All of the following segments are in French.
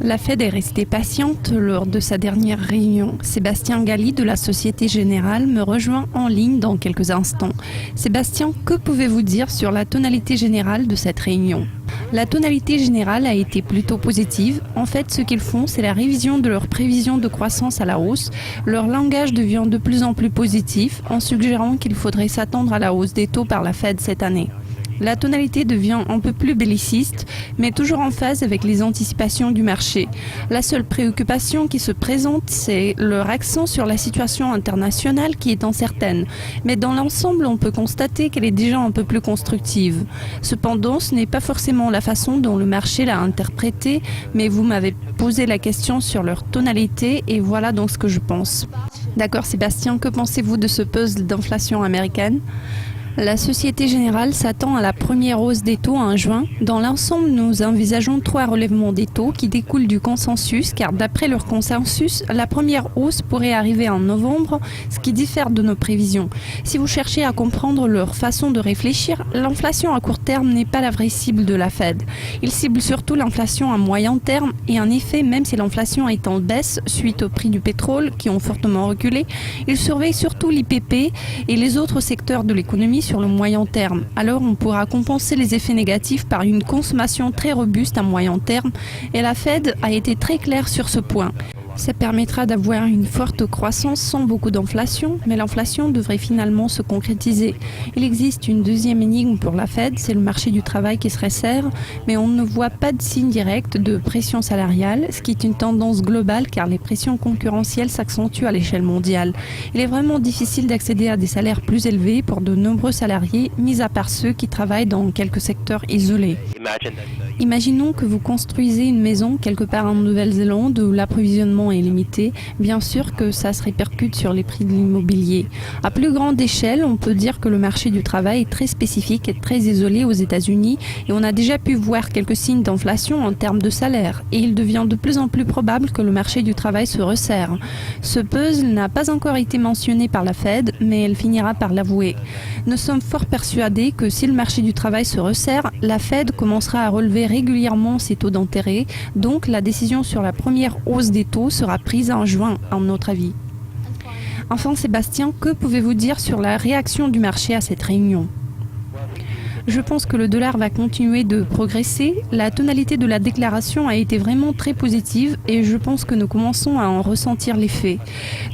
La Fed est restée patiente lors de sa dernière réunion. Sébastien Galli de la Société Générale me rejoint en ligne dans quelques instants. Sébastien, que pouvez-vous dire sur la tonalité générale de cette réunion ? La tonalité générale a été plutôt positive. En fait, ce qu'ils font, c'est la révision de leurs prévisions de croissance à la hausse. Leur langage devient de plus en plus positif en suggérant qu'il faudrait s'attendre à la hausse des taux par la Fed cette année. La tonalité devient un peu plus belliciste, mais toujours en phase avec les anticipations du marché. La seule préoccupation qui se présente, c'est leur accent sur la situation internationale qui est incertaine. Mais dans l'ensemble, on peut constater qu'elle est déjà un peu plus constructive. Cependant, ce n'est pas forcément la façon dont le marché l'a interprétée, mais vous m'avez posé la question sur leur tonalité et voilà donc ce que je pense. D'accord Sébastien, que pensez-vous de ce puzzle d'inflation américaine ? La Société Générale s'attend à la première hausse des taux en juin. Dans l'ensemble, nous envisageons 3 relèvements des taux qui découlent du consensus, car d'après leur consensus, la première hausse pourrait arriver en novembre, ce qui diffère de nos prévisions. Si vous cherchez à comprendre leur façon de réfléchir, l'inflation à court terme n'est pas la vraie cible de la Fed. Ils ciblent surtout l'inflation à moyen terme et en effet, même si l'inflation est en baisse suite au prix du pétrole qui ont fortement reculé, ils surveillent surtout l'IPP et les autres secteurs de l'économie sur le moyen terme. Alors on pourra compenser les effets négatifs par une consommation très robuste à moyen terme et la Fed a été très claire sur ce point. Ça permettra d'avoir une forte croissance sans beaucoup d'inflation, mais l'inflation devrait finalement se concrétiser. Il existe une deuxième énigme pour la Fed, c'est le marché du travail qui se resserre, mais on ne voit pas de signe direct de pression salariale, ce qui est une tendance globale car les pressions concurrentielles s'accentuent à l'échelle mondiale. Il est vraiment difficile d'accéder à des salaires plus élevés pour de nombreux salariés, mis à part ceux qui travaillent dans quelques secteurs isolés. Imaginons que vous construisez une maison quelque part en Nouvelle-Zélande où l'approvisionnement est limité. Bien sûr que ça se répercute sur les prix de l'immobilier. À plus grande échelle, on peut dire que le marché du travail est très spécifique et très isolé aux États-Unis et on a déjà pu voir quelques signes d'inflation en termes de salaire. Et il devient de plus en plus probable que le marché du travail se resserre. Ce puzzle n'a pas encore été mentionné par la Fed, mais elle finira par l'avouer. Nous sommes fort persuadés que si le marché du travail se resserre, la Fed commencera à relever régulièrement ses taux d'intérêt, donc la décision sur la première hausse des taux sera prise en juin, à notre avis. Enfin, Sébastien, que pouvez-vous dire sur la réaction du marché à cette réunion ? Je pense que le dollar va continuer de progresser. La tonalité de la déclaration a été vraiment très positive et je pense que nous commençons à en ressentir l'effet.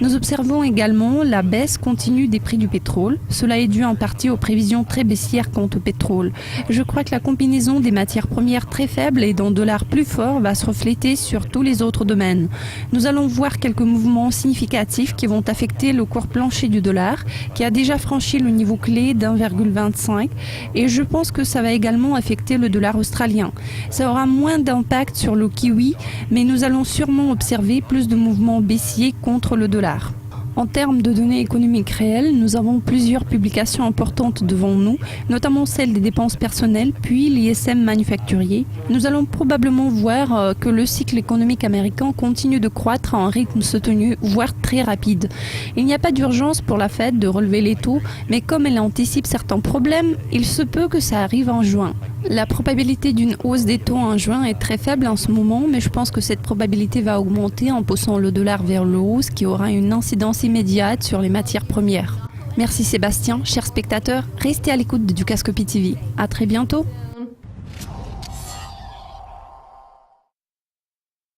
Nous observons également la baisse continue des prix du pétrole. Cela est dû en partie aux prévisions très baissières quant au pétrole. Je crois que la combinaison des matières premières très faibles et d'un dollar plus fort va se refléter sur tous les autres domaines. Nous allons voir quelques mouvements significatifs qui vont affecter le cours plancher du dollar, qui a déjà franchi le niveau clé d'1,25 et je pense que ça va également affecter le dollar australien. Ça aura moins d'impact sur le kiwi, mais nous allons sûrement observer plus de mouvements baissiers contre le dollar. En termes de données économiques réelles, nous avons plusieurs publications importantes devant nous, notamment celle des dépenses personnelles, puis l'ISM manufacturier. Nous allons probablement voir que le cycle économique américain continue de croître à un rythme soutenu, voire très rapide. Il n'y a pas d'urgence pour la Fed de relever les taux, mais comme elle anticipe certains problèmes, il se peut que ça arrive en juin. La probabilité d'une hausse des taux en juin est très faible en ce moment, mais je pense que cette probabilité va augmenter en poussant le dollar vers le haut, ce qui aura une incidence immédiate sur les matières premières. Merci Sébastien, chers spectateurs, restez à l'écoute de Dukascopy TV. À très bientôt.